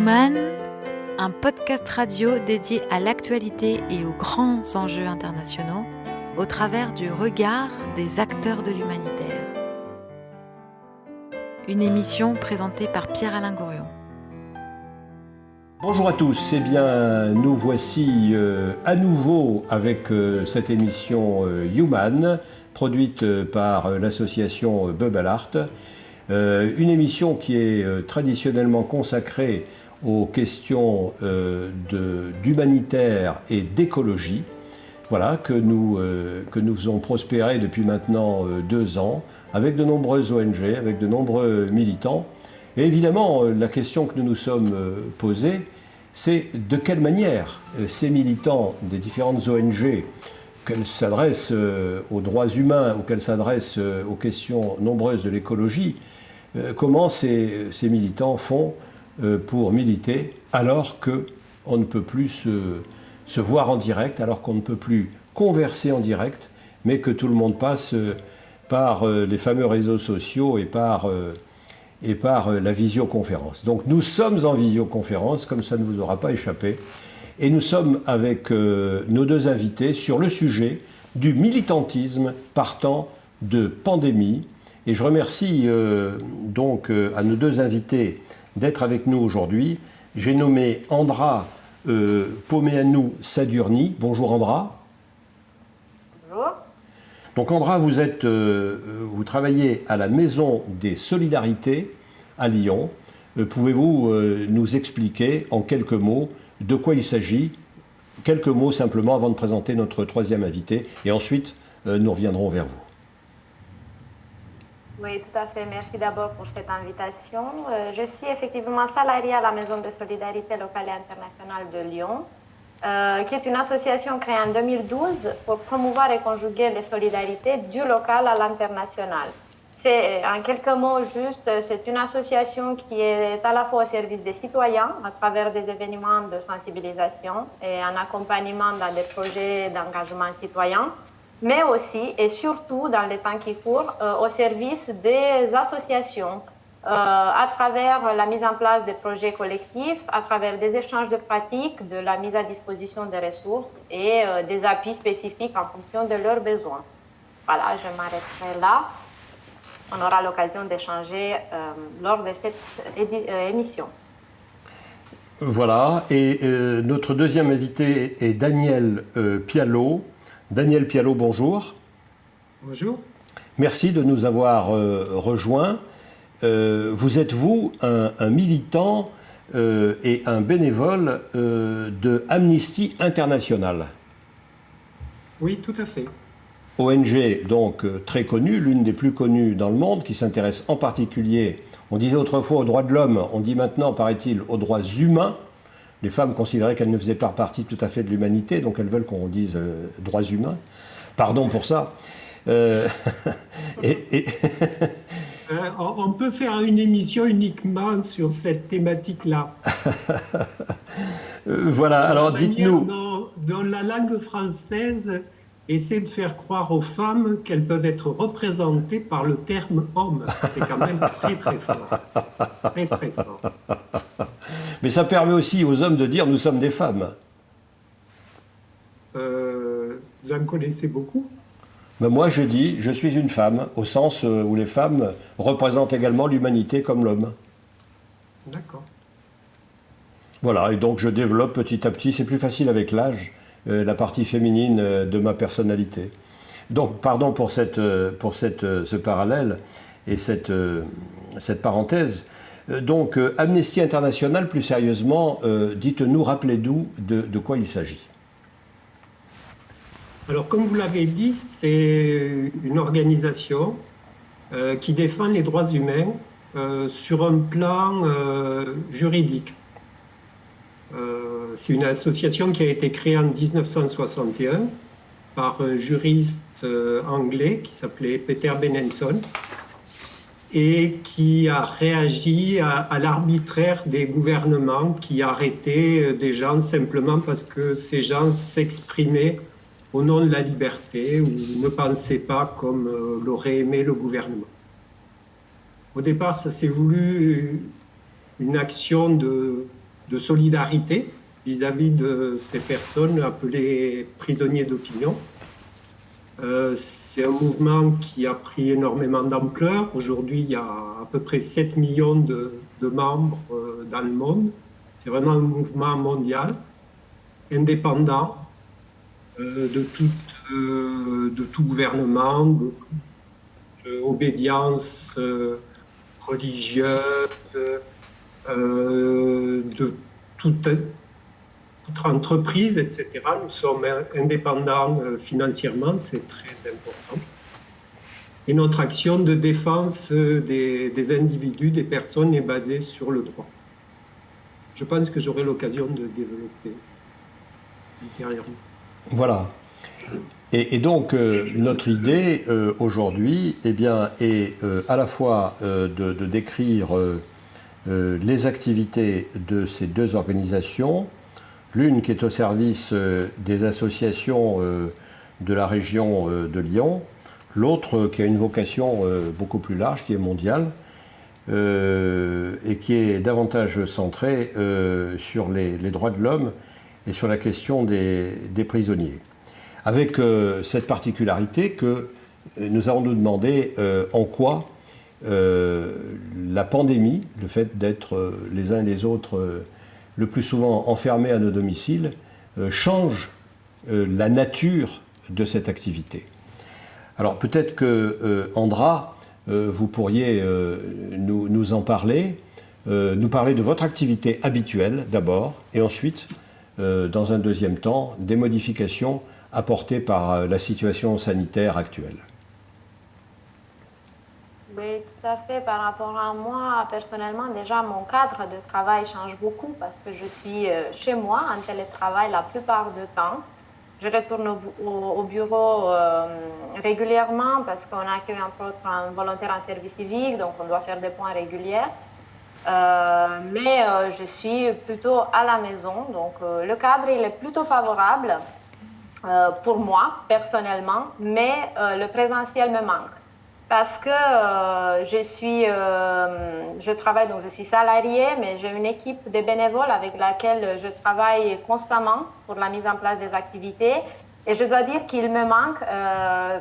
Human, un podcast radio dédié à l'actualité et aux grands enjeux internationaux au travers du regard des acteurs de l'humanitaire. Une émission présentée par Pierre-Alain Gourion. Bonjour à tous, eh bien nous voici à nouveau avec cette émission Human, produite par l'association Bubble Art. Une émission qui est traditionnellement consacrée aux questions d'humanitaire et d'écologie, voilà, que nous faisons prospérer depuis maintenant 2 ans, avec de nombreuses ONG, avec de nombreux militants. Et évidemment, la question que nous nous sommes posée, c'est de quelle manière ces militants des différentes ONG, qu'elles s'adressent aux droits humains ou qu'elles s'adressent aux questions nombreuses de l'écologie, comment ces militants font pour militer alors qu'on ne peut plus se voir en direct, alors qu'on ne peut plus converser en direct, mais que tout le monde passe par les fameux réseaux sociaux et par la visioconférence. Donc nous sommes en visioconférence, comme ça ne vous aura pas échappé, et nous sommes avec nos 2 invités sur le sujet du militantisme partant de pandémie. Et je remercie donc à nos 2 invités d'être avec nous aujourd'hui. J'ai nommé Andra Pomeanu Sadurni. Bonjour Andra. Bonjour. Donc Andra, vous travaillez à la Maison des Solidarités à Lyon. Pouvez-vous nous expliquer en quelques mots de quoi il s'agit? Quelques mots simplement avant de présenter notre 3e invité et ensuite nous reviendrons vers vous. Oui, tout à fait. Merci d'abord pour cette invitation. Je suis effectivement salariée à la Maison de Solidarité locale et internationale de Lyon, qui est une association créée en 2012 pour promouvoir et conjuguer les solidarités du local à l'international. C'est, en quelques mots juste, c'est une association qui est à la fois au service des citoyens à travers des événements de sensibilisation et un accompagnement dans des projets d'engagement citoyen, mais aussi et surtout dans les temps qui courent au service des associations à travers la mise en place des projets collectifs, à travers des échanges de pratiques, de la mise à disposition des ressources et des appuis spécifiques en fonction de leurs besoins. Voilà, je m'arrêterai là. On aura l'occasion d'échanger lors de cette émission. Voilà, et notre 2e invité est Daniel Pialot. Daniel Pialot, bonjour. Bonjour. Merci de nous avoir rejoints. Vous êtes, vous, un militant et un bénévole de Amnesty International. Oui, tout à fait. ONG donc très connue, l'une des plus connues dans le monde, qui s'intéresse en particulier, on disait autrefois aux droits de l'homme, on dit maintenant, paraît-il, aux droits humains. Les femmes considéraient qu'elles ne faisaient pas partie tout à fait de l'humanité, donc elles veulent qu'on dise droits humains. Pardon pour ça. On peut faire une émission uniquement sur cette thématique-là. Voilà, alors dites-nous. Dans la langue française, essaie de faire croire aux femmes qu'elles peuvent être représentées par le terme homme. C'est quand même très très fort. Très très fort. Mais ça permet aussi aux hommes de dire nous sommes des femmes. Vous en connaissez beaucoup? Ben moi je dis je suis une femme, au sens où les femmes représentent également l'humanité comme l'homme. D'accord. Voilà, et donc je développe petit à petit, c'est plus facile avec l'âge, la partie féminine de ma personnalité. Donc pardon pour ce parallèle et cette parenthèse. Donc Amnesty International, plus sérieusement, dites-nous, rappelez-nous de quoi il s'agit. Alors comme vous l'avez dit, c'est une organisation qui défend les droits humains sur un plan juridique. C'est une association qui a été créée en 1961 par un juriste anglais qui s'appelait Peter Benenson et qui a réagi à l'arbitraire des gouvernements qui arrêtaient des gens simplement parce que ces gens s'exprimaient au nom de la liberté ou ne pensaient pas comme l'aurait aimé le gouvernement. Au départ, ça s'est voulu une action de de solidarité vis-à-vis de ces personnes appelées prisonniers d'opinion. C'est un mouvement qui a pris énormément d'ampleur. Aujourd'hui, il y a à peu près 7 millions de membres dans le monde. C'est vraiment un mouvement mondial, indépendant de tout gouvernement, de obédience religieuse, de toute entreprise, etc. Nous sommes indépendants financièrement, c'est très important. Et notre action de défense des individus, des personnes, est basée sur le droit. Je pense que j'aurai l'occasion de développer ultérieurement. Voilà. Et donc, notre idée aujourd'hui est à la fois de décrire les activités de ces deux organisations, l'une qui est au service des associations de la région de Lyon, l'autre qui a une vocation beaucoup plus large, qui est mondiale, et qui est davantage centrée sur les droits de l'homme et sur la question des prisonniers. Avec cette particularité que nous allons nous demander en quoi la pandémie, le fait d'être les uns et les autres le plus souvent enfermés à nos domiciles, change la nature de cette activité. Alors peut-être que Andra, vous pourriez nous en parler, nous parler de votre activité habituelle d'abord, et ensuite, dans un deuxième temps, des modifications apportées par la situation sanitaire actuelle. Oui, tout à fait. Par rapport à moi, personnellement, déjà, mon cadre de travail change beaucoup parce que je suis chez moi en télétravail la plupart du temps. Je retourne au bureau régulièrement parce qu'on accueille entre autres un volontaire en service civique, donc on doit faire des points réguliers. Mais je suis plutôt à la maison, donc le cadre il est plutôt favorable pour moi personnellement, mais le présentiel me manque. Parce que je travaille, donc je suis salariée, mais j'ai une équipe de bénévoles avec laquelle je travaille constamment pour la mise en place des activités. Et je dois dire qu'il me manque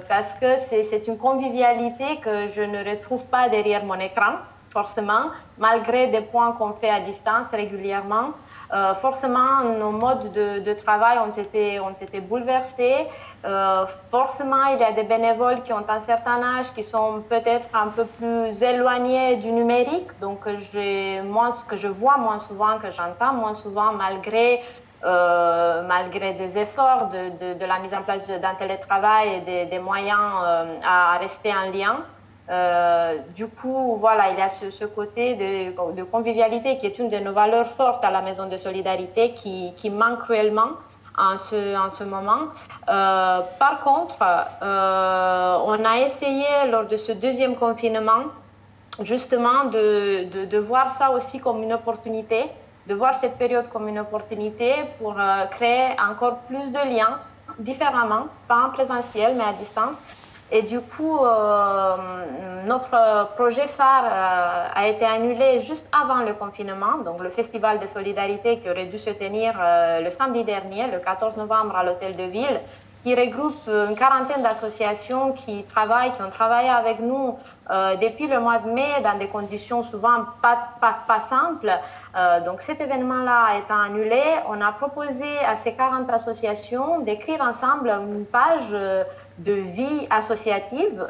parce que c'est une convivialité que je ne retrouve pas derrière mon écran, forcément, malgré des points qu'on fait à distance régulièrement. Forcément, nos modes de travail ont été bouleversés. Forcément, il y a des bénévoles qui ont un certain âge, qui sont peut-être un peu plus éloignés du numérique. Donc, ce que je vois moins souvent, que j'entends moins souvent, malgré des efforts de la mise en place d'un télétravail et des moyens à rester en lien. Du coup, voilà, il y a ce côté de convivialité qui est une de nos valeurs fortes à la Maison de Solidarité qui manque cruellement en ce moment. Par contre, on a essayé lors de ce deuxième confinement justement de voir ça aussi comme une opportunité, de voir cette période comme une opportunité pour créer encore plus de liens différemment, pas en présentiel mais à distance. Et du coup, notre projet phare a été annulé juste avant le confinement, donc le Festival de Solidarité qui aurait dû se tenir le samedi dernier, le 14 novembre à l'Hôtel de Ville, qui regroupe une quarantaine d'associations qui ont travaillé avec nous depuis le mois de mai dans des conditions souvent pas simples. Donc cet événement-là étant annulé, on a proposé à ces 40 associations d'écrire ensemble une page de vie associative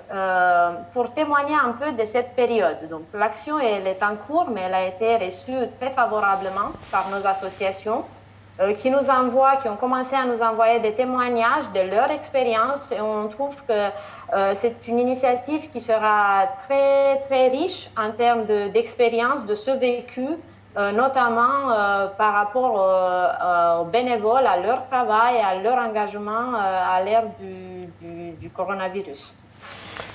pour témoigner un peu de cette période. Donc l'action elle est en cours, mais elle a été reçue très favorablement par nos associations qui ont commencé à nous envoyer des témoignages de leur expérience, et on trouve que c'est une initiative qui sera très très riche en termes d'expérience, de ce vécu, notamment par rapport aux bénévoles, à leur travail, à leur engagement à l'ère du coronavirus.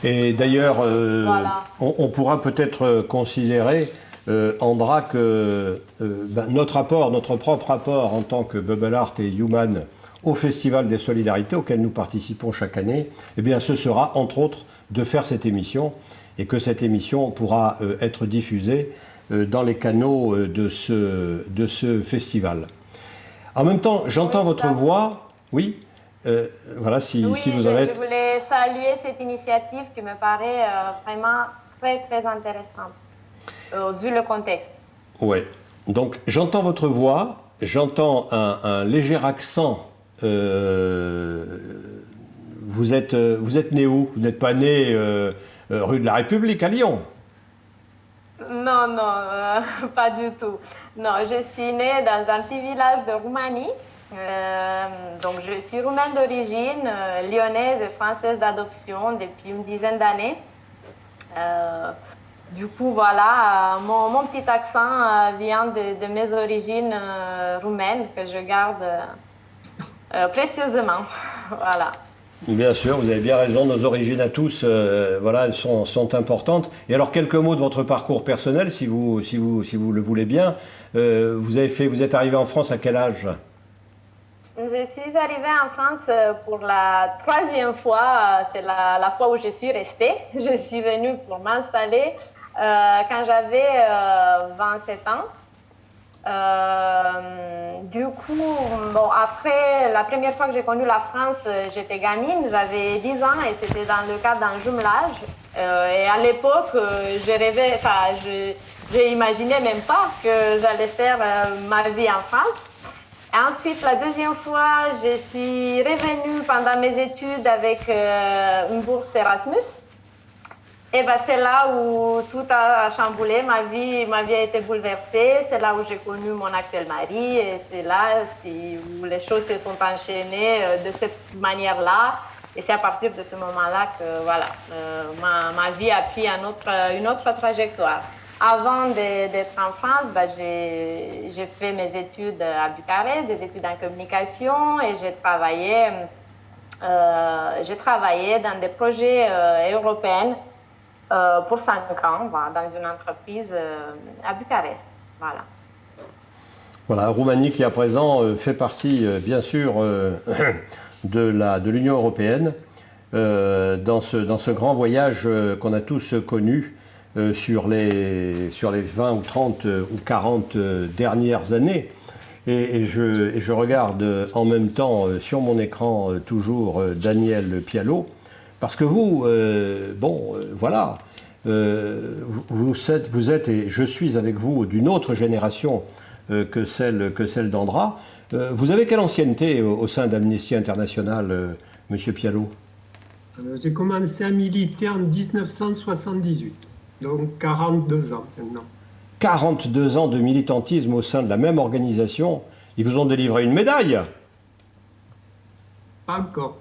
Et d'ailleurs, voilà. on pourra peut-être considérer, Andra, que notre propre rapport en tant que Bubble Art et Human au Festival des Solidarités auquel nous participons chaque année, eh bien, ce sera entre autres de faire cette émission, et que cette émission pourra être diffusée dans les canaux de ce festival. En même temps, j'entends votre voix. Oui, voilà, si vous en êtes. Je voulais saluer cette initiative qui me paraît vraiment très, très intéressante, vu le contexte. Oui, donc j'entends votre voix, j'entends un léger accent. Vous êtes né où? Vous n'êtes pas né rue de la République à Lyon? Non, pas du tout. Non, je suis née dans un petit village de Roumanie. Donc, je suis roumaine d'origine, lyonnaise et française d'adoption depuis une dizaine d'années. Du coup, voilà, mon petit accent vient de mes origines roumaines que je garde précieusement. Voilà. Bien sûr, vous avez bien raison, nos origines à tous, voilà, elles sont importantes. Et alors, quelques mots de votre parcours personnel, si vous le voulez bien. Vous êtes arrivé en France à quel âge? Je suis arrivée en France pour la 3e fois. C'est la fois où je suis restée. Je suis venue pour m'installer quand j'avais 27 ans. Du coup, bon, après, la première fois que j'ai connu la France, j'étais gamine, j'avais 10 ans et c'était dans le cadre d'un jumelage. Et à l'époque, je rêvais, enfin, je imaginais même pas que j'allais faire ma vie en France. Et ensuite, la deuxième fois, je suis revenue pendant mes études avec une bourse Erasmus. Et ben, c'est là où tout a chamboulé, ma vie a été bouleversée, c'est là où j'ai connu mon actuel mari et c'est là où les choses se sont enchaînées de cette manière-là. Et c'est à partir de ce moment-là que voilà, ma vie a pris une autre trajectoire. Avant d'être en France, ben, j'ai fait mes études à Bucarest, des études en communication et j'ai travaillé dans des projets européens. Pour 5 ans, voilà, dans une entreprise à Bucarest. Voilà. Voilà, Roumanie qui à présent fait partie, bien sûr, de l'Union européenne, dans ce grand voyage qu'on a tous connu sur les 20 ou 30 ou 40 dernières années. Et je regarde en même temps sur mon écran toujours Daniel Pialot. Parce que vous, voilà, vous êtes, et je suis avec vous, d'une autre génération que celle d'Andra. Vous avez quelle ancienneté au sein d'Amnesty International, Monsieur Pialot? J'ai commencé à militer en 1978, donc 42 ans maintenant. 42 ans de militantisme au sein de la même organisation. Ils vous ont délivré une médaille? Pas encore.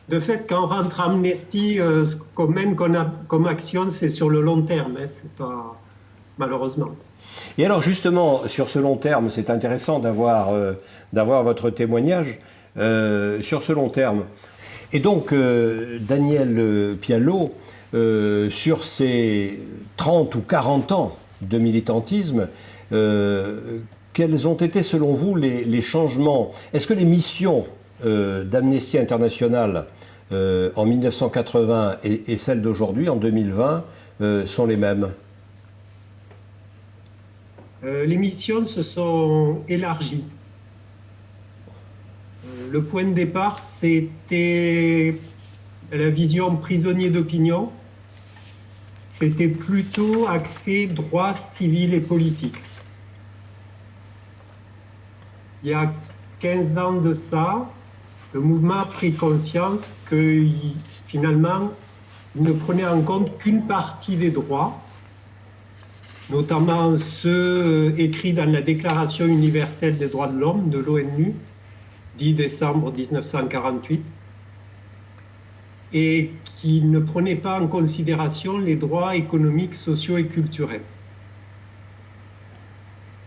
De fait, quand on rentre à Amnesty, ce qu'on a comme action, c'est sur le long terme, hein, c'est pas malheureusement. Et alors justement, sur ce long terme, c'est intéressant d'avoir votre témoignage sur ce long terme. Et donc, Daniel Pialot, sur ces 30 ou 40 ans de militantisme, quels ont été selon vous les changements? Est-ce que les missions d'Amnesty International en 1980 et celles d'aujourd'hui, en 2020, sont les mêmes? Les missions se sont élargies. Le point de départ, c'était la vision prisonnier d'opinion. C'était plutôt axé droits civils et politiques. Il y a 15 ans de ça, le mouvement a pris conscience que finalement, il ne prenait en compte qu'une partie des droits, notamment ceux écrits dans la Déclaration universelle des droits de l'homme de l'ONU, 10 décembre 1948, et qui ne prenait pas en considération les droits économiques, sociaux et culturels.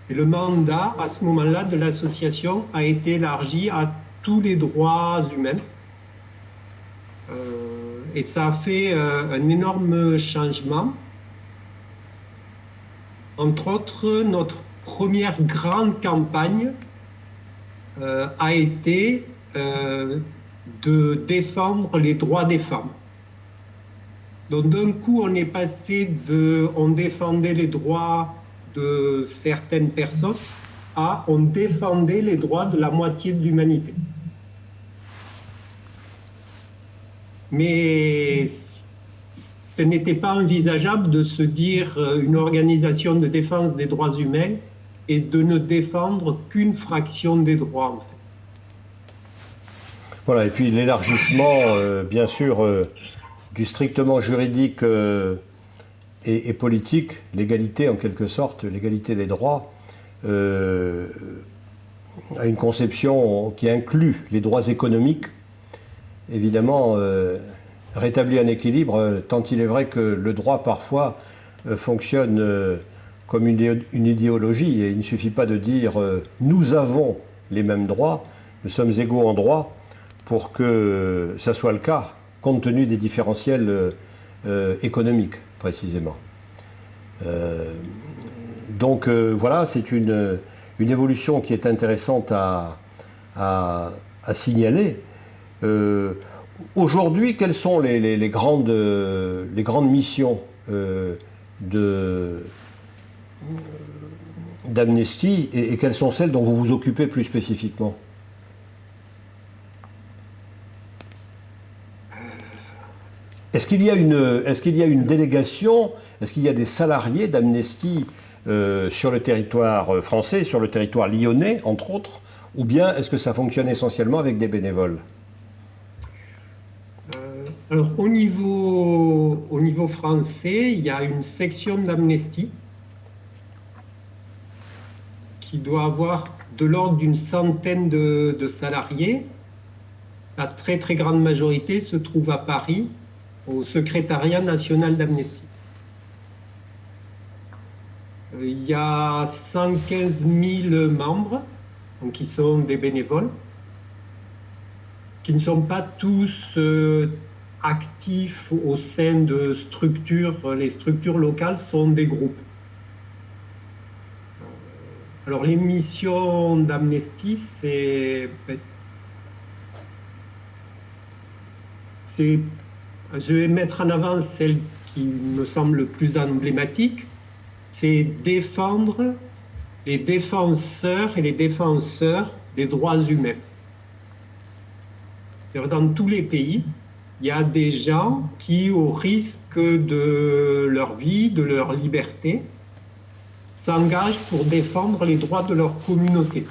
Et le mandat, à ce moment-là, de l'association a été élargi à tous les droits humains. Et ça a fait un énorme changement. Entre autres, notre première grande campagne a été de défendre les droits des femmes. Donc d'un coup, on est passé de on défendait les droits de certaines personnes à on défendait les droits de la moitié de l'humanité. Mais ce n'était pas envisageable de se dire une organisation de défense des droits humains et de ne défendre qu'une fraction des droits, en fait. Voilà, et puis l'élargissement, bien sûr, du strictement juridique et politique, l'égalité en quelque sorte, l'égalité des droits, à une conception qui inclut les droits économiques, évidemment, rétablit un équilibre, tant il est vrai que le droit parfois fonctionne comme une idéologie, et il ne suffit pas de dire nous avons les mêmes droits, nous sommes égaux en droit, pour que ça soit le cas, compte tenu des différentiels économiques, précisément. Donc voilà, c'est une évolution qui est intéressante à signaler. Aujourd'hui, quelles sont les grandes missions d'Amnesty et quelles sont celles dont vous vous occupez plus spécifiquement ? Est-ce qu'il y a une délégation, est-ce qu'il y a des salariés d'Amnesty sur le territoire français, sur le territoire lyonnais, entre autres, ou bien est-ce que ça fonctionne essentiellement avec des bénévoles ? Alors, au niveau français, il y a une section d'Amnesty qui doit avoir de l'ordre d'une centaine de salariés. La très très grande majorité se trouve à Paris, au secrétariat national d'Amnesty. Il y a 115 000 membres, donc qui sont des bénévoles, qui ne sont pas tous actifs au sein de structures. Les structures locales sont des groupes. Alors les missions d'Amnesty, je vais mettre en avant celle qui me semble le plus emblématique, c'est défendre les défenseurs et les défenseurs des droits humains. Dans tous les pays, il y a des gens qui, au risque de leur vie, de leur liberté, s'engagent pour défendre les droits de leur communauté.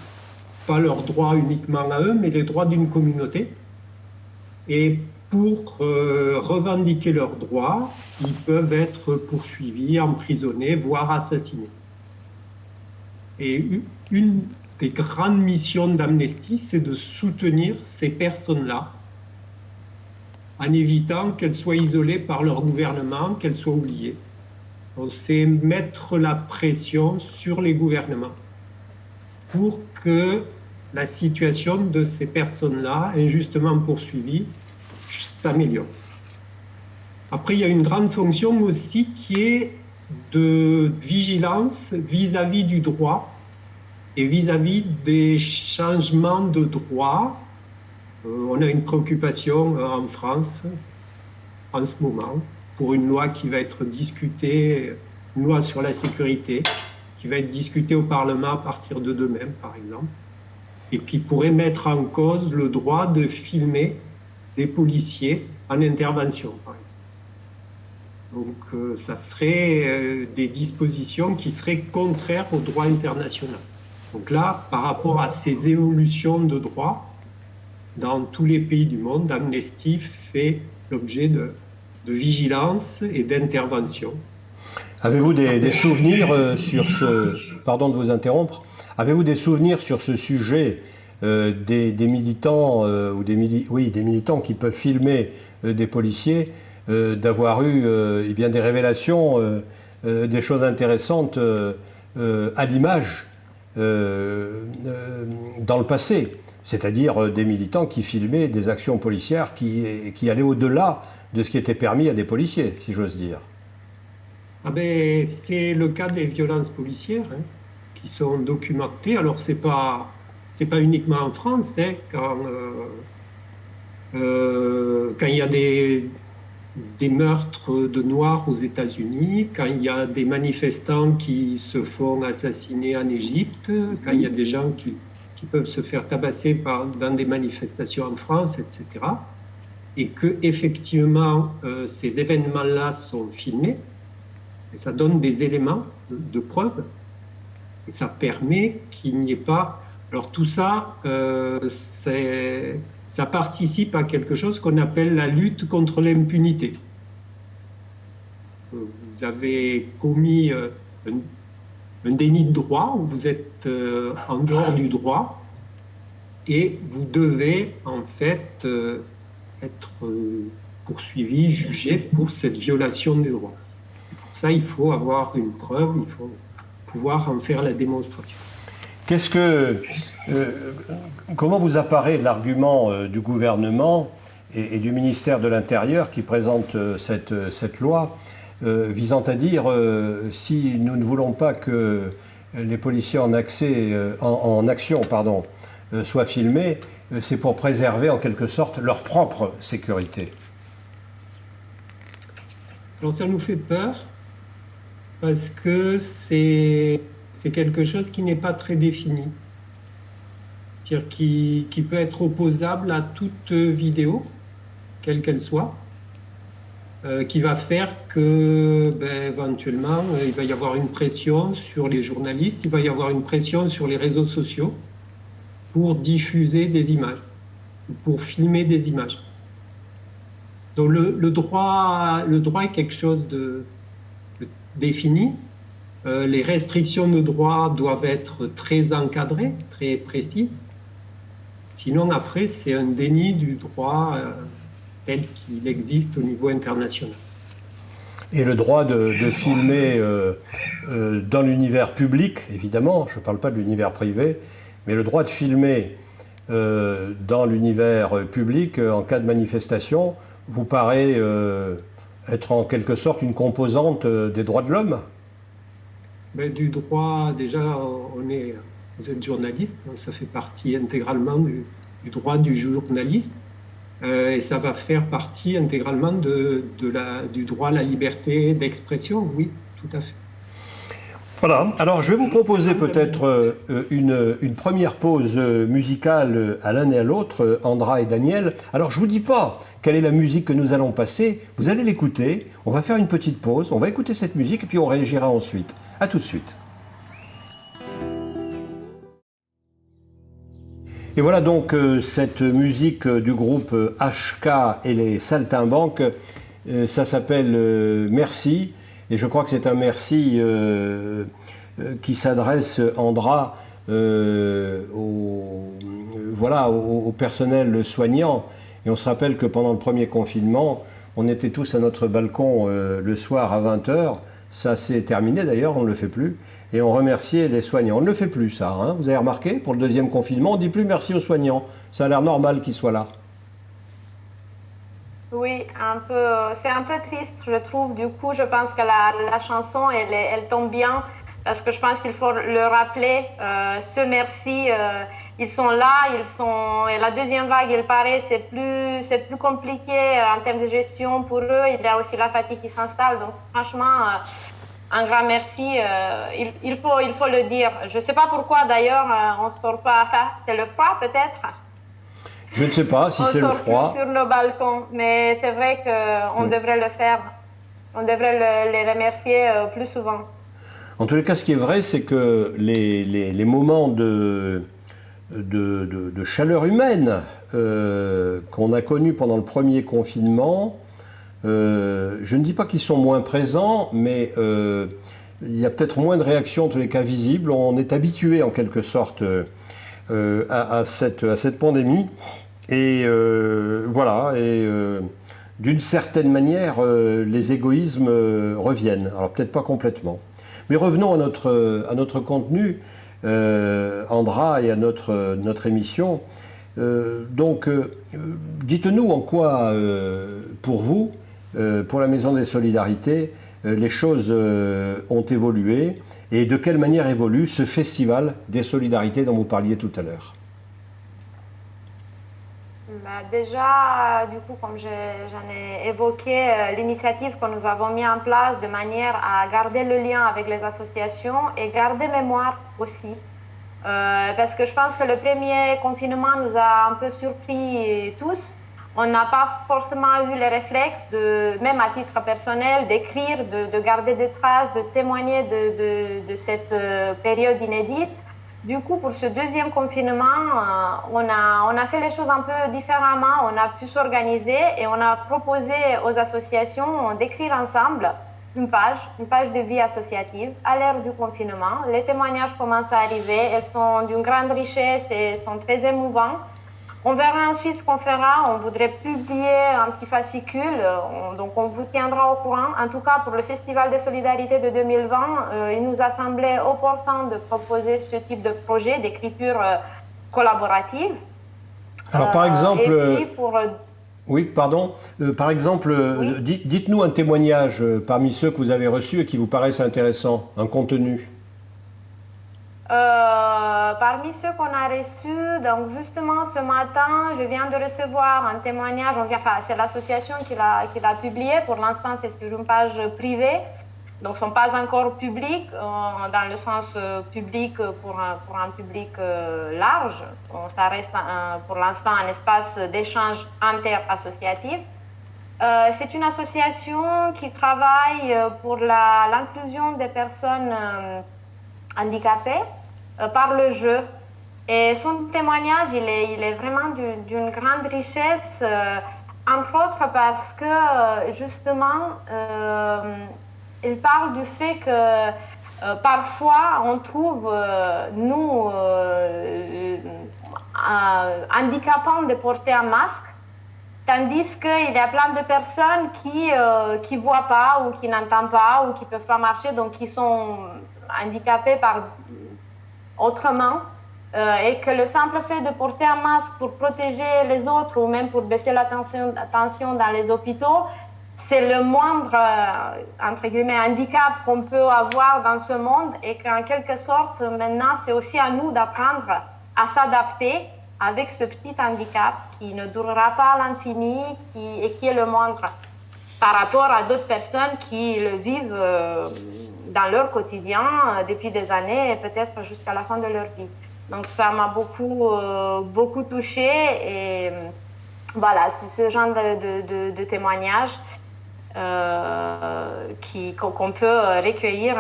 Pas leurs droits uniquement à eux, mais les droits d'une communauté. Et pour revendiquer leurs droits, ils peuvent être poursuivis, emprisonnés, voire assassinés. Et une des grandes missions d'Amnesty, c'est de soutenir ces personnes-là, en évitant qu'elles soient isolées par leur gouvernement, qu'elles soient oubliées. Donc, c'est mettre la pression sur les gouvernements pour que la situation de ces personnes-là, injustement poursuivies, s'améliore. Après, il y a une grande fonction aussi qui est de vigilance vis-à-vis du droit et vis-à-vis des changements de droit. On a une préoccupation en France en ce moment pour une loi qui va être discutée, une loi sur la sécurité, qui va être discutée au Parlement à partir de demain, par exemple, et qui pourrait mettre en cause le droit de filmer des policiers en intervention, par exemple. Donc, ça serait des dispositions qui seraient contraires au droit international. Donc là, par rapport à ces évolutions de droit, dans tous les pays du monde, Amnesty fait l'objet de vigilance et d'intervention. Avez-vous des souvenirs sur ce... Pardon de vous interrompre. Avez-vous des souvenirs sur ce sujet des militants ou des militants qui peuvent filmer des policiers, d'avoir eu eh bien, des révélations, des choses intéressantes à l'image dans le passé, c'est-à-dire des militants qui filmaient des actions policières qui allaient au-delà de ce qui était permis à des policiers, si j'ose dire. Ah ben, c'est le cas des violences policières qui sont documentées. Alors c'est pas uniquement en France, quand il y a des meurtres de Noirs aux États-Unis, quand il y a des manifestants qui se font assassiner en Égypte, quand il y a des gens qui peuvent se faire tabasser dans des manifestations en France, etc. Et que effectivement ces événements-là sont filmés, et ça donne des éléments de preuve, et ça permet qu'il n'y ait pas... Alors tout ça, ça participe à quelque chose qu'on appelle la lutte contre l'impunité. Vous avez commis un déni de droit, où vous êtes en dehors du droit, et vous devez en fait être poursuivi, jugé pour cette violation des droits. Pour ça, il faut avoir une preuve, il faut pouvoir en faire la démonstration. Comment vous apparaît l'argument du gouvernement et du ministère de l'Intérieur qui présente cette loi visant à dire si nous ne voulons pas que les policiers en action soient filmés, c'est pour préserver en quelque sorte leur propre sécurité? Alors ça nous fait peur parce que c'est quelque chose qui n'est pas très défini, c'est-à-dire qui peut être opposable à toute vidéo, quelle qu'elle soit, qui va faire que éventuellement il va y avoir une pression sur les journalistes, il va y avoir une pression sur les réseaux sociaux pour diffuser des images, pour filmer des images. Donc le droit est quelque chose de défini. Les restrictions de droit doivent être très encadrées, très précises. Sinon, après, c'est un déni du droit tel qu'il existe au niveau international. Et le droit de filmer dans l'univers public, évidemment, je ne parle pas de l'univers privé, mais le droit de filmer dans l'univers public en cas de manifestation vous paraît être en quelque sorte une composante des droits de l'homme? Du droit, déjà, vous êtes journaliste, ça fait partie intégralement du droit du journaliste, et ça va faire partie intégralement du droit à la liberté d'expression, oui, tout à fait. Voilà, alors je vais vous proposer peut-être une première pause musicale à l'un et à l'autre, Andra et Daniel. Alors je ne vous dis pas quelle est la musique que nous allons passer, vous allez l'écouter, on va faire une petite pause, on va écouter cette musique et puis on réagira ensuite. A tout de suite. Et voilà donc cette musique du groupe HK et les Saltimbanques, ça s'appelle Merci. Et je crois que c'est un merci qui s'adresse, Andra, au personnel soignant. Et on se rappelle que pendant le premier confinement, on était tous à notre balcon le soir à 20h. Ça s'est terminé d'ailleurs, on ne le fait plus. Et on remerciait les soignants. On ne le fait plus ça, hein. Vous avez remarqué, pour le deuxième confinement, on ne dit plus merci aux soignants. Ça a l'air normal qu'ils soient là. Oui, c'est un peu triste, je trouve. Du coup, je pense que la chanson, elle tombe bien parce que je pense qu'il faut le rappeler. Ce merci, ils sont là, et la deuxième vague, il paraît, c'est plus compliqué en termes de gestion pour eux. Il y a aussi la fatigue qui s'installe. Donc, franchement, un grand merci. Il faut le dire. Je ne sais pas pourquoi, d'ailleurs, on ne sort pas. Enfin, c'est le froid, peut-être. Je ne sais pas si c'est le froid. Sur nos balcons, mais c'est vrai qu'on devrait le faire. On devrait les remercier plus souvent. En tous les cas, ce qui est vrai, c'est que les moments de chaleur humaine qu'on a connus pendant le premier confinement, je ne dis pas qu'ils sont moins présents, mais il y a peut-être moins de réactions, en tous les cas visibles. On est habitué en quelque sorte à cette pandémie. Et d'une certaine manière, les égoïsmes reviennent. Alors peut-être pas complètement. Mais revenons à notre contenu, Andra, et à notre émission. Dites-nous en quoi, pour vous, pour la Maison des Solidarités, les choses ont évolué et de quelle manière évolue ce festival des solidarités dont vous parliez tout à l'heure. Déjà, du coup, comme j'en ai évoqué, l'initiative que nous avons mis en place de manière à garder le lien avec les associations et garder mémoire aussi. Parce que je pense que le premier confinement nous a un peu surpris tous. On n'a pas forcément eu les réflexes, même à titre personnel, d'écrire, de garder des traces, de témoigner de cette période inédite. Du coup, pour ce deuxième confinement, on a fait les choses un peu différemment. On a pu s'organiser et on a proposé aux associations d'écrire ensemble une page de vie associative à l'ère du confinement. Les témoignages commencent à arriver. Elles sont d'une grande richesse et sont très émouvants. On verra ensuite ce qu'on fera. On voudrait publier un petit fascicule, donc on vous tiendra au courant. En tout cas, pour le Festival de solidarité de 2020, il nous a semblé opportun de proposer ce type de projet d'écriture collaborative. Alors, par exemple... Oui, pardon. Par exemple, oui. Dites-nous un témoignage parmi ceux que vous avez reçus et qui vous paraissent intéressants, un contenu. Parmi ceux qu'on a reçus, donc justement ce matin, je viens de recevoir un témoignage, c'est l'association qui l'a publié, pour l'instant c'est sur une page privée, donc ce ne sont pas encore publics, dans le sens public pour un public large, ça reste pour l'instant un espace d'échange interassociatif. C'est une association qui travaille pour l'inclusion des personnes handicapés par le jeu. Et son témoignage, il est vraiment d'une grande richesse, entre autres parce que, justement, il parle du fait que parfois on trouve, nous, handicapant de porter un masque, tandis qu'il y a plein de personnes qui voient pas ou qui n'entendent pas ou qui peuvent pas marcher, donc qui sont handicapés autrement, et que le simple fait de porter un masque pour protéger les autres ou même pour baisser la tension dans les hôpitaux, c'est le moindre, entre guillemets, handicap qu'on peut avoir dans ce monde, et qu'en quelque sorte, maintenant, c'est aussi à nous d'apprendre à s'adapter avec ce petit handicap qui ne durera pas à l'infini et qui est le moindre par rapport à d'autres personnes qui le vivent dans leur quotidien depuis des années et peut-être jusqu'à la fin de leur vie. Donc ça m'a beaucoup touchée, et voilà, c'est ce genre de témoignages qu'on peut recueillir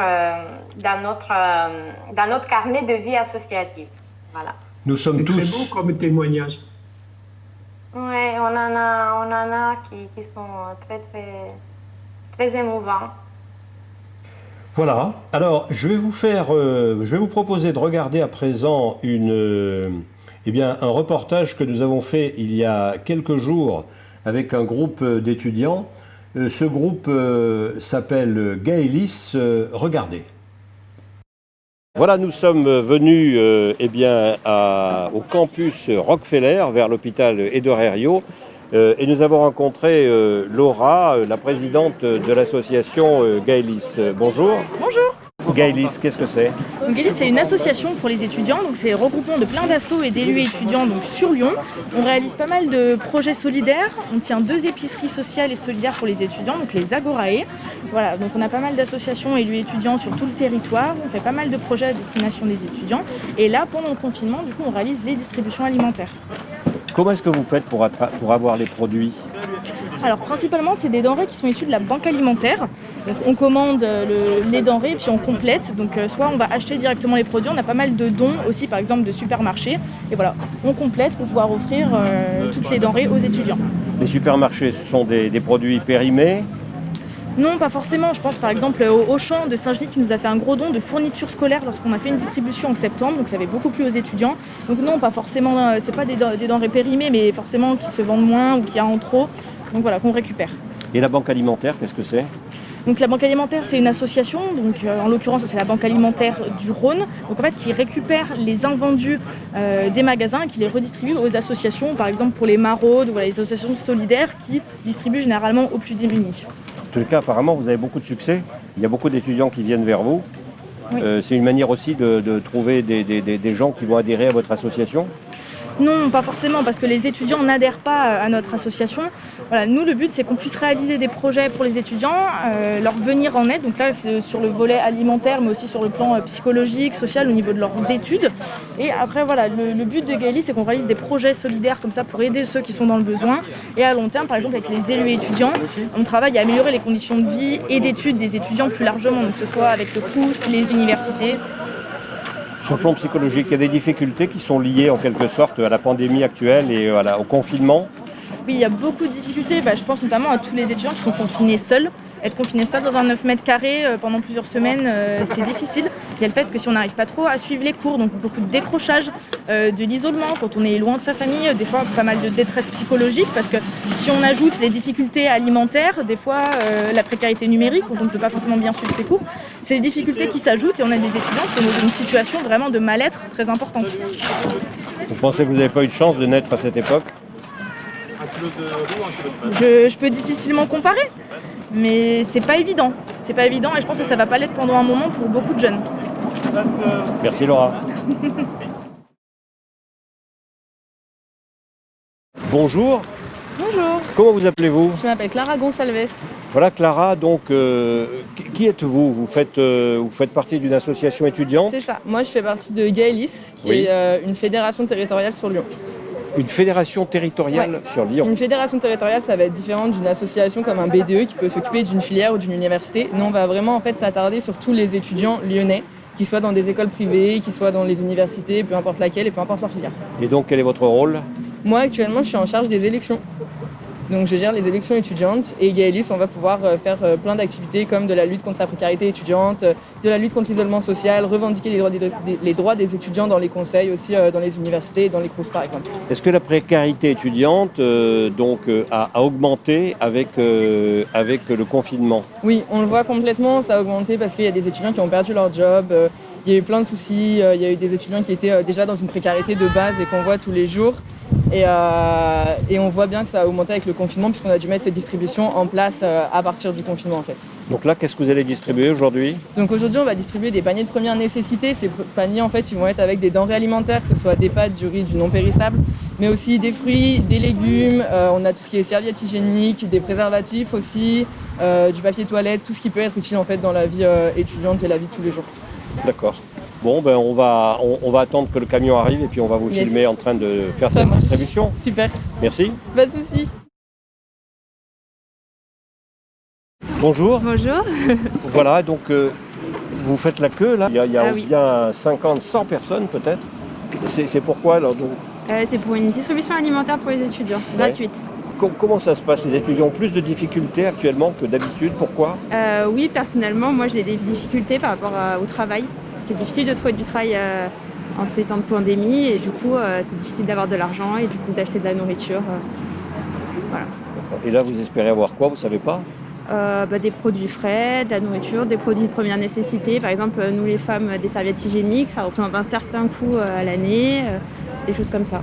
dans notre carnet de vie associative. Voilà. Nous sommes tous... C'est très beau comme témoignage. Oui, on en a qui sont très, très, très émouvants. Voilà. Alors, je vais vous proposer de regarder à présent un reportage que nous avons fait il y a quelques jours avec un groupe d'étudiants. Ce groupe s'appelle Gaëlis. Regardez. Voilà, nous sommes venus au campus Rockefeller, vers l'hôpital Édouard Herriot, et nous avons rencontré Laura, la présidente de l'association Gaëlis. Bonjour. Bonjour. Gaëlis, qu'est-ce que c'est? Gaëlis, c'est une association pour les étudiants, donc c'est le regroupement de plein d'assos et d'élus étudiants donc sur Lyon. On réalise pas mal de projets solidaires. On tient 2 épiceries sociales et solidaires pour les étudiants, donc les Agorae. Voilà, donc on a pas mal d'associations élus étudiants sur tout le territoire. On fait pas mal de projets à destination des étudiants. Et là, pendant le confinement, du coup, on réalise les distributions alimentaires. Comment est-ce que vous faites pour avoir les produits? Alors principalement, c'est des denrées qui sont issues de la banque alimentaire. Donc on commande les denrées puis on complète. Donc soit on va acheter directement les produits, on a pas mal de dons aussi, par exemple de supermarchés. Et voilà, on complète pour pouvoir offrir toutes les denrées aux étudiants. Les supermarchés, ce sont des produits périmés? Non, pas forcément. Je pense par exemple au Auchan de Saint-Genis qui nous a fait un gros don de fournitures scolaires lorsqu'on a fait une distribution en septembre, donc ça avait beaucoup plu aux étudiants. Donc non, pas forcément, c'est pas des denrées périmées, mais forcément qui se vendent moins ou qui a en trop, donc voilà, qu'on récupère. Et la banque alimentaire, qu'est-ce que c'est? Donc la banque alimentaire, c'est une association, donc en l'occurrence c'est la banque alimentaire du Rhône, donc en fait qui récupère les invendus des magasins et qui les redistribue aux associations, par exemple pour les maraudes ou les associations solidaires qui distribuent généralement aux plus démunis. En tout cas, apparemment, vous avez beaucoup de succès. Il y a beaucoup d'étudiants qui viennent vers vous. Oui. C'est une manière aussi de trouver des gens qui vont adhérer à votre association. Non, pas forcément, parce que les étudiants n'adhèrent pas à notre association. Voilà, nous, le but, c'est qu'on puisse réaliser des projets pour les étudiants, leur venir en aide. Donc là, c'est sur le volet alimentaire, mais aussi sur le plan psychologique, social, au niveau de leurs études. Et après, voilà, le but de Gaëlys, c'est qu'on réalise des projets solidaires comme ça pour aider ceux qui sont dans le besoin. Et à long terme, par exemple, avec les élus étudiants, on travaille à améliorer les conditions de vie et d'études des étudiants plus largement, donc que ce soit avec le Crous, les universités. Sur le plan psychologique, il y a des difficultés qui sont liées en quelque sorte à la pandémie actuelle et au confinement. Oui, il y a beaucoup de difficultés. Je pense notamment à tous les étudiants qui sont confinés seuls. Être confiné seul dans un 9 mètres carrés pendant plusieurs semaines, c'est difficile. Il y a le fait que si on n'arrive pas trop à suivre les cours, donc beaucoup de décrochage, de l'isolement, quand on est loin de sa famille, des fois pas mal de détresse psychologique, parce que si on ajoute les difficultés alimentaires, des fois la précarité numérique, quand on ne peut pas forcément bien suivre ses cours, c'est des difficultés qui s'ajoutent et on a des étudiants qui sont dans une situation vraiment de mal-être très importante. Vous pensez que vous n'avez pas eu de chance de naître à cette époque ? Je peux difficilement comparer. Mais c'est pas évident. C'est pas évident et je pense que ça va pas l'être pendant un moment pour beaucoup de jeunes. Merci Laura. Bonjour. Bonjour. Comment vous appelez-vous ? Je m'appelle Clara Gonçalves. Voilà Clara, donc qui êtes-vous ? Vous faites partie d'une association étudiante ? C'est ça. Moi je fais partie de Gaëlys, qui est une fédération territoriale sur Lyon. Une fédération territoriale sur Lyon. Une fédération territoriale, ça va être différent d'une association comme un BDE qui peut s'occuper d'une filière ou d'une université. Nous, on va vraiment s'attarder sur tous les étudiants lyonnais, qu'ils soient dans des écoles privées, qu'ils soient dans les universités, peu importe laquelle et peu importe leur filière. Et donc, quel est votre rôle ? Moi, actuellement, je suis en charge des élections. Donc, je gère les élections étudiantes et Gaëlys, on va pouvoir faire plein d'activités comme de la lutte contre la précarité étudiante, de la lutte contre l'isolement social, revendiquer les droits des étudiants dans les conseils, aussi dans les universités et dans les Crous par exemple. Est-ce que la précarité étudiante a augmenté avec le confinement ? Oui, on le voit complètement, ça a augmenté parce qu'il y a des étudiants qui ont perdu leur job, il y a eu plein de soucis, il y a eu des étudiants qui étaient déjà dans une précarité de base et qu'on voit tous les jours. Et on voit bien que ça a augmenté avec le confinement puisqu'on a dû mettre cette distribution en place à partir du confinement en fait. Donc là, qu'est-ce que vous allez distribuer aujourd'hui ? Donc aujourd'hui, on va distribuer des paniers de première nécessité. Ces paniers en fait, ils vont être avec des denrées alimentaires, que ce soit des pâtes, du riz, du non périssable, mais aussi des fruits, des légumes. On a tout ce qui est serviettes hygiéniques, des préservatifs aussi, du papier toilette, tout ce qui peut être utile en fait dans la vie étudiante et la vie de tous les jours. D'accord. Bon, on va attendre que le camion arrive et puis on va vous filmer en train de faire cette distribution. Super. Merci. Pas de souci. Bonjour. Bonjour. Voilà, donc vous faites la queue là. Il y a oui. bien 50, 100 personnes peut-être. C'est pourquoi alors donc C'est pour une distribution alimentaire pour les étudiants, gratuite. Comment ça se passe ? Les étudiants ont plus de difficultés actuellement que d'habitude. Pourquoi ? Oui, personnellement, moi j'ai des difficultés par rapport au travail. C'est difficile de trouver du travail en ces temps de pandémie et du coup c'est difficile d'avoir de l'argent et du coup d'acheter de la nourriture. Voilà. Et là vous espérez avoir quoi ? Vous savez pas ? Des produits frais, de la nourriture, des produits de première nécessité. Par exemple, nous les femmes, des serviettes hygiéniques, ça représente un certain coût à l'année, des choses comme ça.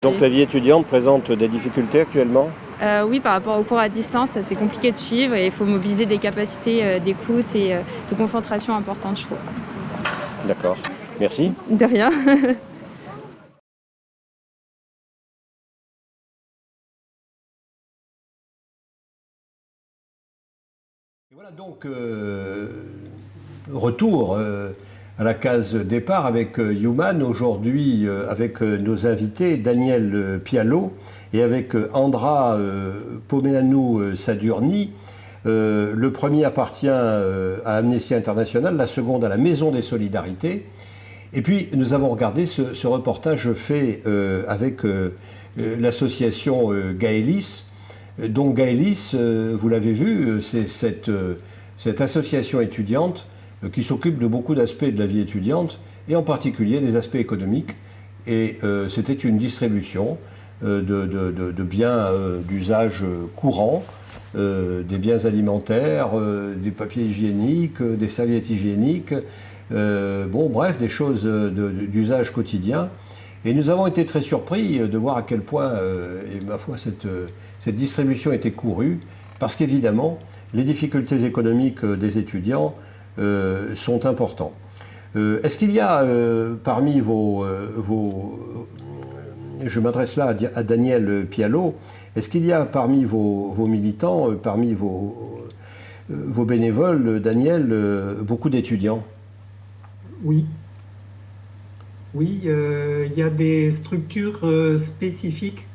Donc la vie étudiante présente des difficultés actuellement ? Oui, par rapport aux cours à distance, c'est compliqué de suivre et il faut mobiliser des capacités d'écoute et de concentration importantes, je trouve. D'accord. Merci. De rien. Et voilà donc retour à la case départ avec Human, aujourd'hui avec nos invités Daniel Pialot et avec Andra Pomenanou-Sadurni. Le premier appartient à Amnesty International, la seconde à la Maison des Solidarités. Et puis nous avons regardé ce reportage fait avec l'association Gaëlys. Donc Gaëlys, vous l'avez vu, c'est cette association étudiante qui s'occupe de beaucoup d'aspects de la vie étudiante et en particulier des aspects économiques. Et c'était une distribution de biens d'usage courant, des biens alimentaires, des papiers hygiéniques, des serviettes hygiéniques, bref, des choses d'usage quotidien. Et nous avons été très surpris de voir à quel point, et ma foi, cette distribution était courue, parce qu'évidemment, les difficultés économiques des étudiants sont importantes. Est-ce qu'il y a parmi je m'adresse là à Daniel Pialot. Est-ce qu'il y a parmi vos militants, parmi vos bénévoles, Daniel, beaucoup d'étudiants? Oui. Oui, il y a des structures spécifiques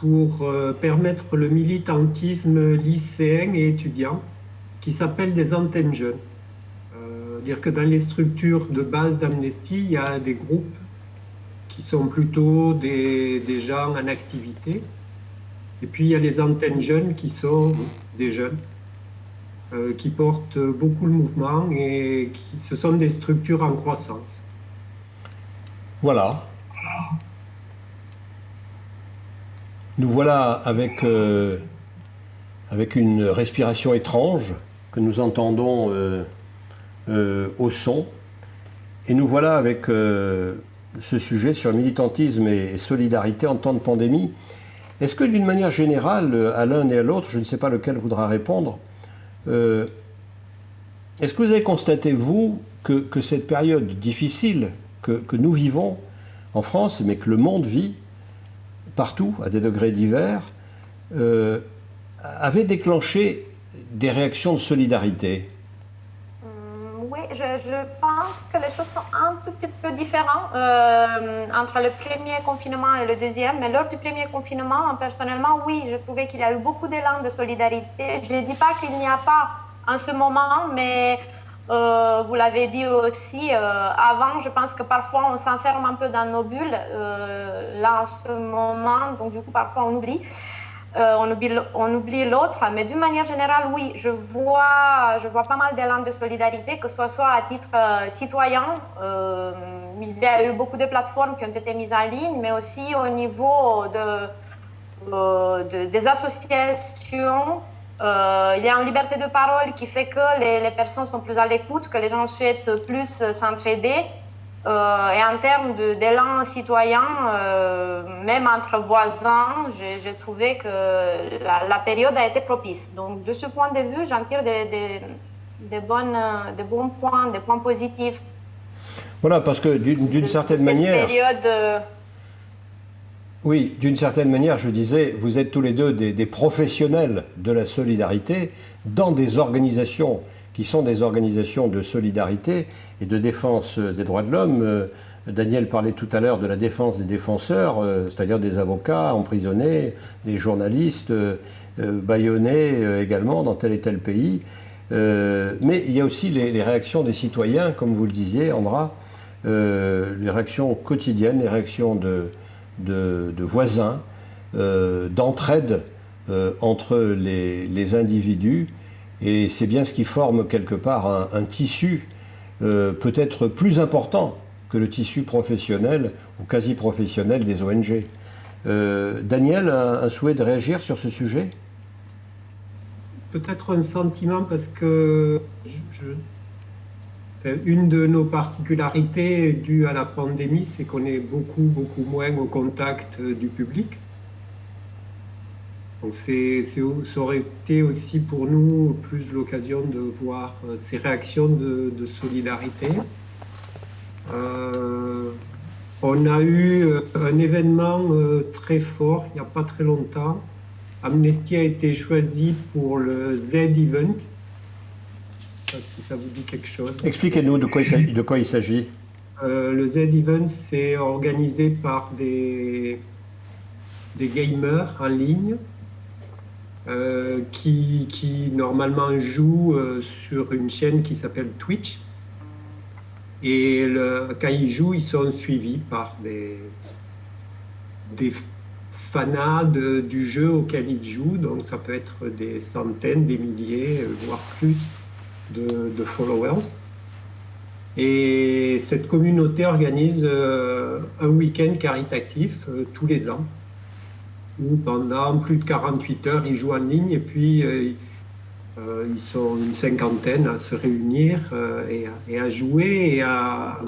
pour permettre le militantisme lycéen et étudiant qui s'appellent des antennes jeunes. Dire que dans les structures de base d'Amnesty, il y a des groupes qui sont plutôt des gens en activité. Et puis il y a les antennes jeunes qui sont des jeunes qui portent beaucoup le mouvement et ce sont des structures en croissance. Voilà. Nous voilà avec une respiration étrange que nous entendons au son. Et nous voilà avec ce sujet sur militantisme et solidarité en temps de pandémie. Est-ce que d'une manière générale, à l'un et à l'autre, je ne sais pas lequel voudra répondre, est-ce que vous avez constaté, vous, que cette période difficile que nous vivons en France, mais que le monde vit partout, à des degrés divers, avait déclenché des réactions de solidarité? Oui, je pense que les choses sont un tout petit peu différentes entre le premier confinement et le deuxième. Mais lors du premier confinement, personnellement, oui, je trouvais qu'il y a eu beaucoup d'élan de solidarité. Je ne dis pas qu'il n'y a pas en ce moment, mais vous l'avez dit aussi, avant, je pense que parfois on s'enferme un peu dans nos bulles. Là, en ce moment, donc du coup, parfois on oublie l'autre. Mais d'une manière générale, oui, je vois pas mal d'élan de solidarité, que ce soit à titre citoyen. Il y a eu beaucoup de plateformes qui ont été mises en ligne, mais aussi au niveau des associations. Il y a une liberté de parole qui fait que les personnes sont plus à l'écoute, que les gens souhaitent plus s'entraider. Et en termes d'élan citoyen, même entre voisins, j'ai trouvé que la période a été propice. Donc de ce point de vue, j'en tire des bons points, des points positifs. Voilà, parce que d'une certaine manière... Oui, d'une certaine manière, je disais, vous êtes tous les deux des professionnels de la solidarité dans des organisations qui sont des organisations de solidarité et de défense des droits de l'homme. Daniel parlait tout à l'heure de la défense des défenseurs, c'est-à-dire des avocats emprisonnés, des journalistes bâillonnés également dans tel et tel pays. Mais il y a aussi les réactions des citoyens, comme vous le disiez, Andra, les réactions quotidiennes, les réactions de voisins, d'entraide entre les individus, et c'est bien ce qui forme quelque part un tissu peut-être plus important que le tissu professionnel ou quasi professionnel des ONG. Daniel, un souhait de réagir sur ce sujet? Peut-être un sentiment parce que une de nos particularités dues à la pandémie, c'est qu'on est beaucoup moins au contact du public. Donc ça aurait été aussi pour nous plus l'occasion de voir ces réactions de solidarité. On a eu un événement très fort il n'y a pas très longtemps. Amnesty a été choisi pour le Z-Event. Je ne sais pas si ça vous dit quelque chose. Expliquez-nous de quoi il s'agit. Le Z-Event, c'est organisé par des gamers en ligne qui normalement jouent sur une chaîne qui s'appelle Twitch. Et quand ils jouent, ils sont suivis par des fanats du jeu auquel ils jouent. Donc ça peut être des centaines, des milliers, voire plus de followers. Et cette communauté organise un week-end caritatif tous les ans, où pendant plus de 48 heures, ils jouent en ligne et puis ils sont une cinquantaine à se réunir et à jouer et à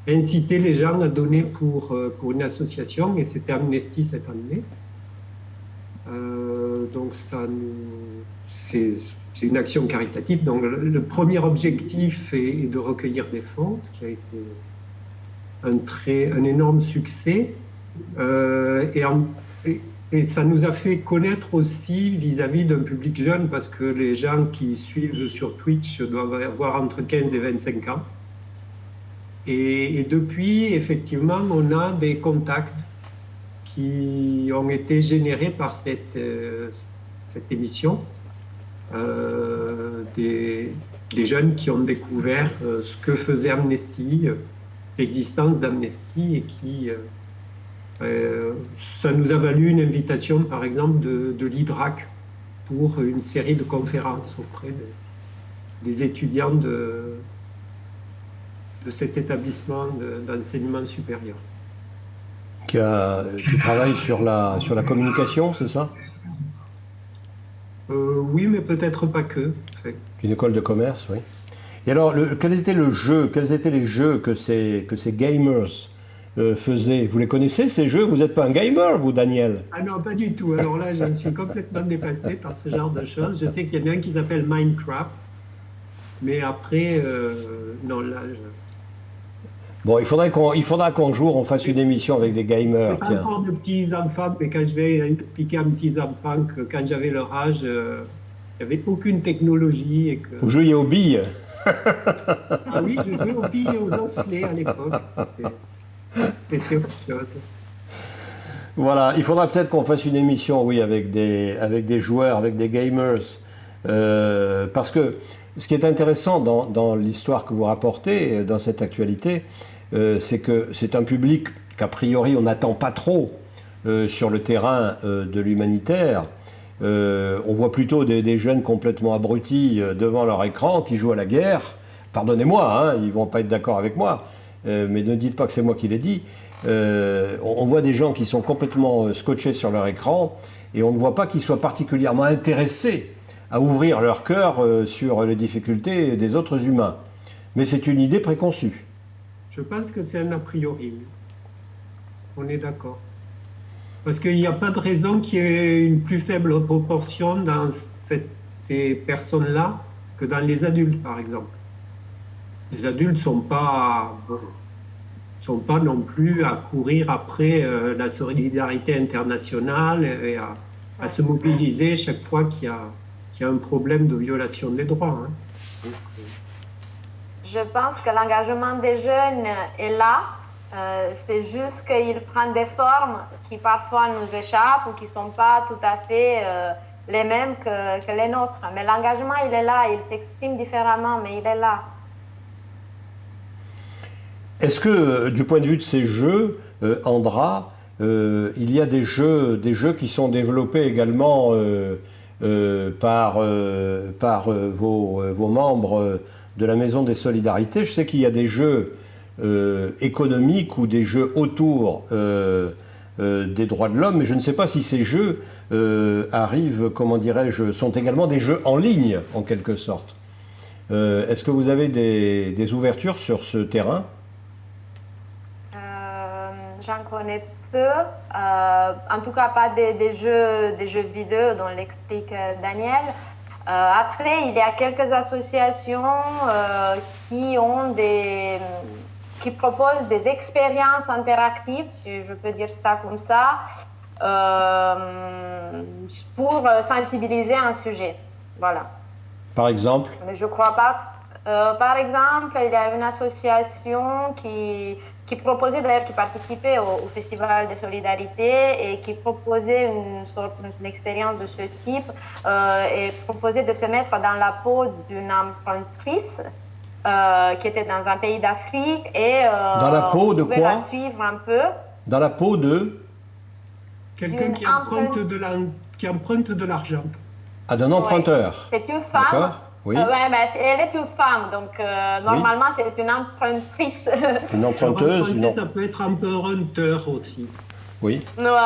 inciter les gens à donner pour une association, et c'était Amnesty cette année. Donc c'est une action caritative. Donc le premier objectif est de recueillir des fonds, qui a été un énorme succès. Et, et ça nous a fait connaître aussi vis-à-vis d'un public jeune, parce que les gens qui suivent sur Twitch doivent avoir entre 15 et 25 ans. Et depuis, effectivement, on a des contacts qui ont été générés par cette émission. Des jeunes qui ont découvert ce que faisait Amnesty, l'existence d'Amnesty, et qui... ça nous a valu une invitation, par exemple, de l'IDRAC pour une série de conférences auprès des étudiants de cet établissement d'enseignement supérieur. Qui travaille sur la communication, c'est ça? Oui, mais peut-être pas que. Une école de commerce, oui. Et alors, quels étaient les jeux que ces gamers faisaient? Vous les connaissez, ces jeux? Vous n'êtes pas un gamer, vous, Daniel? Ah non, pas du tout. Alors là, je suis complètement dépassé par ce genre de choses. Je sais qu'il y en a un qui s'appelle Minecraft, mais après, non, là... Bon, il faudra qu'un jour on fasse une émission avec des gamers. Je pas encore de petits enfants, mais quand je vais expliquer à mes petits enfants que quand j'avais leur âge, il n'y avait aucune technologie. Et que... Vous jouiez aux billes? Ah oui, je jouais aux billes et aux osselets à l'époque. C'était autre chose. Voilà, il faudra peut-être qu'on fasse une émission, oui, avec des joueurs, avec des gamers. Parce que ce qui est intéressant dans l'histoire que vous rapportez, dans cette actualité, c'est que c'est un public qu'a priori on n'attend pas trop sur le terrain de l'humanitaire. On voit plutôt des jeunes complètement abrutis devant leur écran qui jouent à la guerre. Pardonnez-moi, hein, ils ne vont pas être d'accord avec moi, mais ne dites pas que c'est moi qui l'ai dit. On voit des gens qui sont complètement scotchés sur leur écran et on ne voit pas qu'ils soient particulièrement intéressés à ouvrir leur cœur sur les difficultés des autres humains. Mais c'est une idée préconçue. Je pense que c'est un a priori. On est d'accord. Parce qu'il n'y a pas de raison qu'il y ait une plus faible proportion dans ces personnes-là que dans les adultes, par exemple. Les adultes ne sont pas non plus à courir après la solidarité internationale et à se mobiliser chaque fois qu'il y a un problème de violation des droits. Hein. Donc, je pense que l'engagement des jeunes est là. C'est juste qu'il prend des formes qui parfois nous échappent ou qui ne sont pas tout à fait les mêmes que les nôtres. Mais l'engagement, il est là. Il s'exprime différemment, mais il est là. Est-ce que, du point de vue de ces jeux, Andra, il y a des jeux qui sont développés également par vos membres de la Maison des Solidarités? Je sais qu'il y a des jeux économiques ou des jeux autour des droits de l'homme, mais je ne sais pas si ces jeux arrivent, comment dirais-je, sont également des jeux en ligne, en quelque sorte. Est-ce que vous avez des ouvertures sur ce terrain? J'en connais peu, en tout cas pas des jeux vidéo dont l'explique Daniel. Après, il y a quelques associations qui proposent des expériences interactives, si je peux dire ça comme ça, pour sensibiliser un sujet. Voilà. Par exemple? Mais je crois pas. Par exemple, il y a une association qui proposait, qui participait au Festival de Solidarité et qui proposait une expérience de ce type et proposait de se mettre dans la peau d'une empruntrice qui était dans un pays d'Afrique et dans la peau de quoi? La suivre un peu. Dans la peau de? Quelqu'un qui emprunte de l'argent. Ah, d'un emprunteur. C'est une femme. D'accord. Oui. Elle est une femme, donc normalement c'est une empruntrice. Une emprunteuse, non. Ça peut être emprunteur aussi. Oui. Non,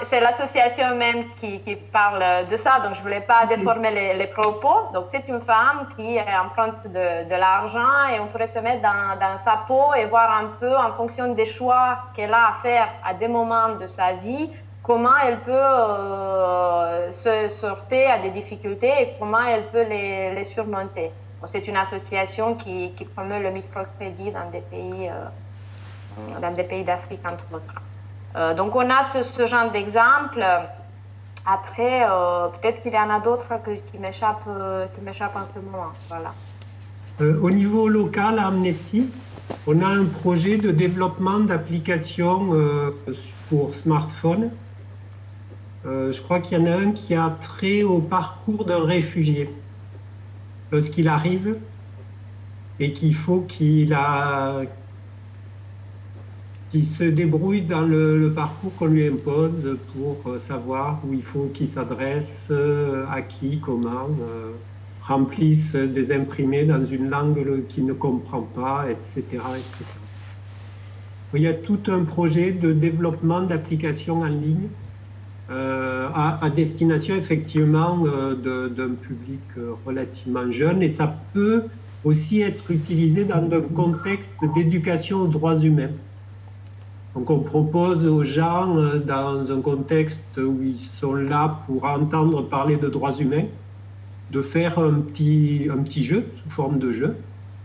c'est l'association même qui parle de ça, donc je ne voulais pas déformer les propos. Donc c'est une femme qui emprunte de l'argent et on pourrait se mettre dans sa peau et voir un peu en fonction des choix qu'elle a à faire à des moments de sa vie, comment elle peut se sortir à des difficultés et comment elle peut les surmonter. Bon, c'est une association qui promeut le microcrédit dans des pays d'Afrique, entre autres. Donc on a ce genre d'exemple. Après, peut-être qu'il y en a d'autres qui m'échappent en ce moment. Voilà. Au niveau local, à Amnesty, on a un projet de développement d'applications pour smartphone. Je crois qu'il y en a un qui a trait au parcours d'un réfugié. Lorsqu'il arrive et qu'il faut qu'il se débrouille dans le parcours qu'on lui impose pour savoir où il faut qu'il s'adresse, à qui, comment, remplisse des imprimés dans une langue qu'il ne comprend pas, etc., etc. Il y a tout un projet de développement d'applications en ligne à destination effectivement d'un public relativement jeune, et ça peut aussi être utilisé dans un contexte d'éducation aux droits humains. Donc on propose aux gens, dans un contexte où ils sont là pour entendre parler de droits humains, de faire un petit jeu, sous forme de jeu,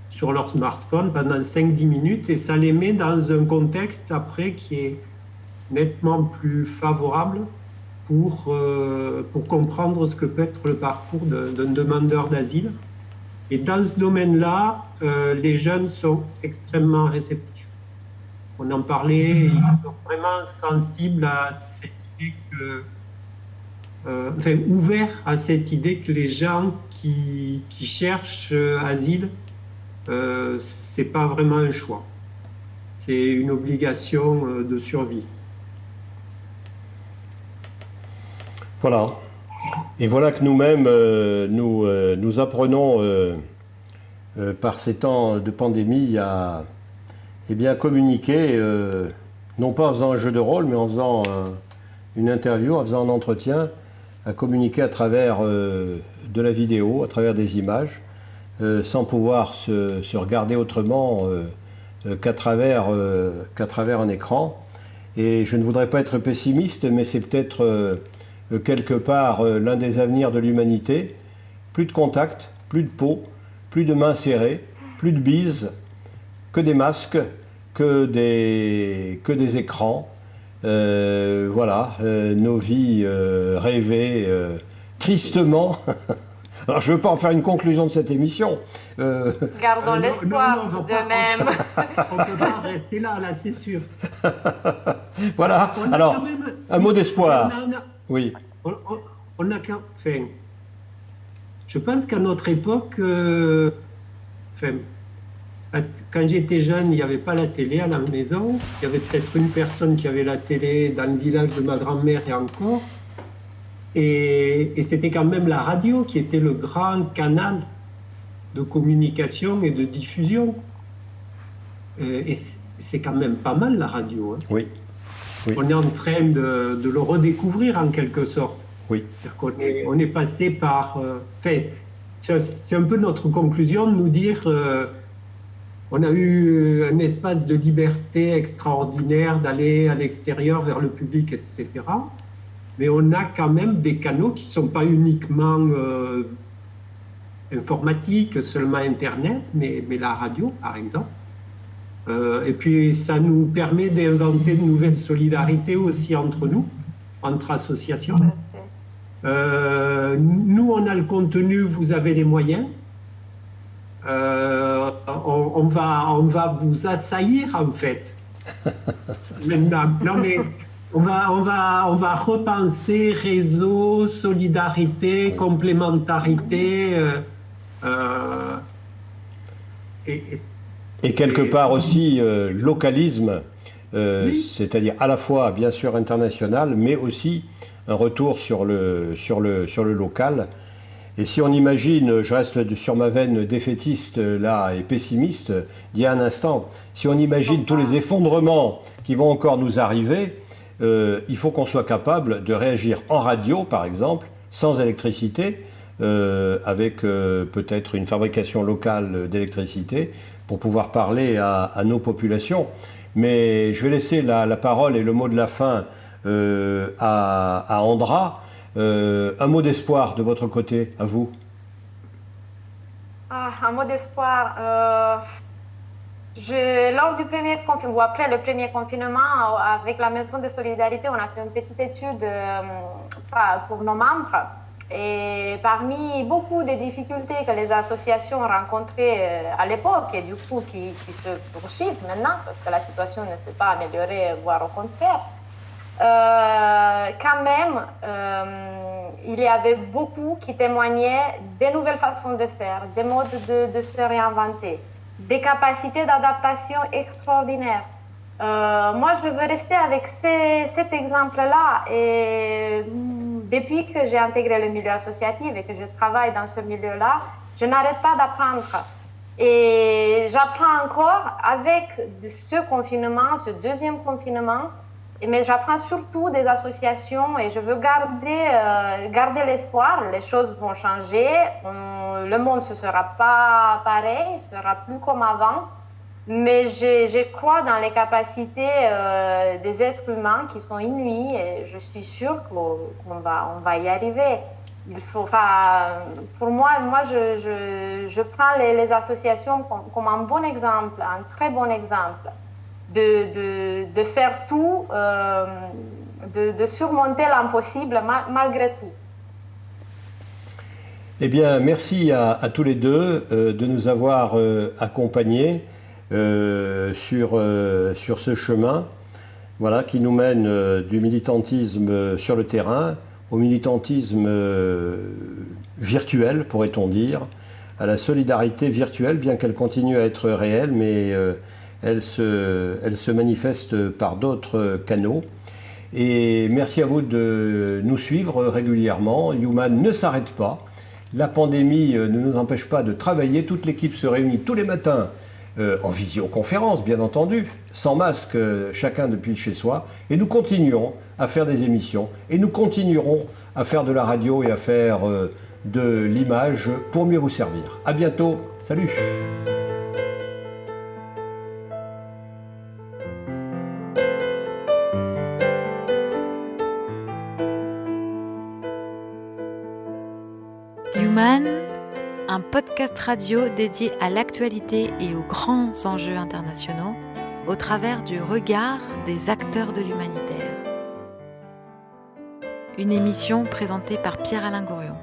sur leur smartphone pendant 5-10 minutes, et ça les met dans un contexte après qui est nettement plus favorable pour comprendre ce que peut être le parcours d'un demandeur d'asile. Et dans ce domaine-là, les jeunes sont extrêmement réceptifs. On en parlait, ils sont vraiment sensibles à cette idée ouverts à cette idée que les gens qui cherchent asile, c'est pas vraiment un choix. C'est une obligation de survie. Voilà. Et voilà que nous-mêmes, nous apprenons par ces temps de pandémie à communiquer, non pas en faisant un jeu de rôle, mais en faisant une interview, en faisant un entretien, à communiquer à travers de la vidéo, à travers des images, sans pouvoir se regarder autrement qu'à travers un écran. Et je ne voudrais pas être pessimiste, mais c'est peut-être quelque part l'un des avenirs de l'humanité. Plus de contact, plus de peau, plus de mains serrées, plus de bises, que des masques, que des écrans. Voilà, nos vies rêvées tristement. Alors je ne veux pas en faire une conclusion de cette émission. Gardons l'espoir de même. On ne peut pas rester là, c'est sûr. Voilà, alors, un mot d'espoir. Oui. On a enfin, je pense qu'à notre époque, quand j'étais jeune, il n'y avait pas la télé à la maison. Il y avait peut-être une personne qui avait la télé dans le village de ma grand-mère et encore. Et c'était quand même la radio qui était le grand canal de communication et de diffusion. Et c'est quand même pas mal la radio. Hein. Oui. Oui. On est en train de le redécouvrir en quelque sorte. Oui. On est passé par... c'est un peu notre conclusion de nous dire... on a eu un espace de liberté extraordinaire d'aller à l'extérieur vers le public, etc. Mais on a quand même des canaux qui ne sont pas uniquement informatiques, seulement Internet, mais la radio, par exemple. Et puis, ça nous permet d'inventer de nouvelles solidarités aussi entre nous, entre associations. Nous, on a le contenu, vous avez les moyens. On va vous assaillir en fait. Maintenant, non mais on va repenser réseau, solidarité, complémentarité. Et quelque part aussi localisme, oui. C'est-à-dire à la fois bien sûr international, mais aussi un retour sur le local. Et si on imagine, je reste sur ma veine défaitiste là et pessimiste d'il y a un instant, si on imagine tous les effondrements qui vont encore nous arriver, il faut qu'on soit capable de réagir en radio par exemple, sans électricité, avec peut-être une fabrication locale d'électricité pour pouvoir parler à nos populations. Mais je vais laisser la parole et le mot de la fin à Andra. Un mot d'espoir de votre côté, à vous. Un mot d'espoir. Lors du premier confinement, ou après le premier confinement, avec la Maison de Solidarité, on a fait une petite étude pour nos membres. Et parmi beaucoup des difficultés que les associations rencontraient à l'époque, et du coup qui se poursuivent maintenant, parce que la situation ne s'est pas améliorée, voire au contraire, quand même, il y avait beaucoup qui témoignaient des nouvelles façons de faire, des modes de se réinventer, des capacités d'adaptation extraordinaires. Moi, je veux rester avec cet exemple-là. Et depuis que j'ai intégré le milieu associatif et que je travaille dans ce milieu-là, je n'arrête pas d'apprendre. Et j'apprends encore avec ce confinement, ce deuxième confinement, mais j'apprends surtout des associations et je veux garder l'espoir. Les choses vont changer, le monde ne sera pas pareil, ne sera plus comme avant. Mais je crois dans les capacités des êtres humains qui sont inouïes et je suis sûre qu'on va y arriver. Pour moi, je prends les associations comme un bon exemple, un très bon exemple de faire tout, de surmonter l'impossible malgré tout. Eh bien, merci à tous les deux de nous avoir accompagnés sur ce chemin, voilà, qui nous mène du militantisme sur le terrain au militantisme virtuel, pourrait-on dire, à la solidarité virtuelle, bien qu'elle continue à être réelle, mais elle se manifeste par d'autres canaux. Et merci à vous de nous suivre régulièrement. Human ne s'arrête pas. La pandémie ne nous empêche pas de travailler. Toute l'équipe se réunit tous les matins en visioconférence, bien entendu, sans masque, chacun depuis chez soi. Et nous continuons à faire des émissions. Et nous continuerons à faire de la radio et à faire de l'image pour mieux vous servir. À bientôt. Salut. Human, un podcast radio dédié à l'actualité et aux grands enjeux internationaux au travers du regard des acteurs de l'humanitaire. Une émission présentée par Pierre-Alain Gourion.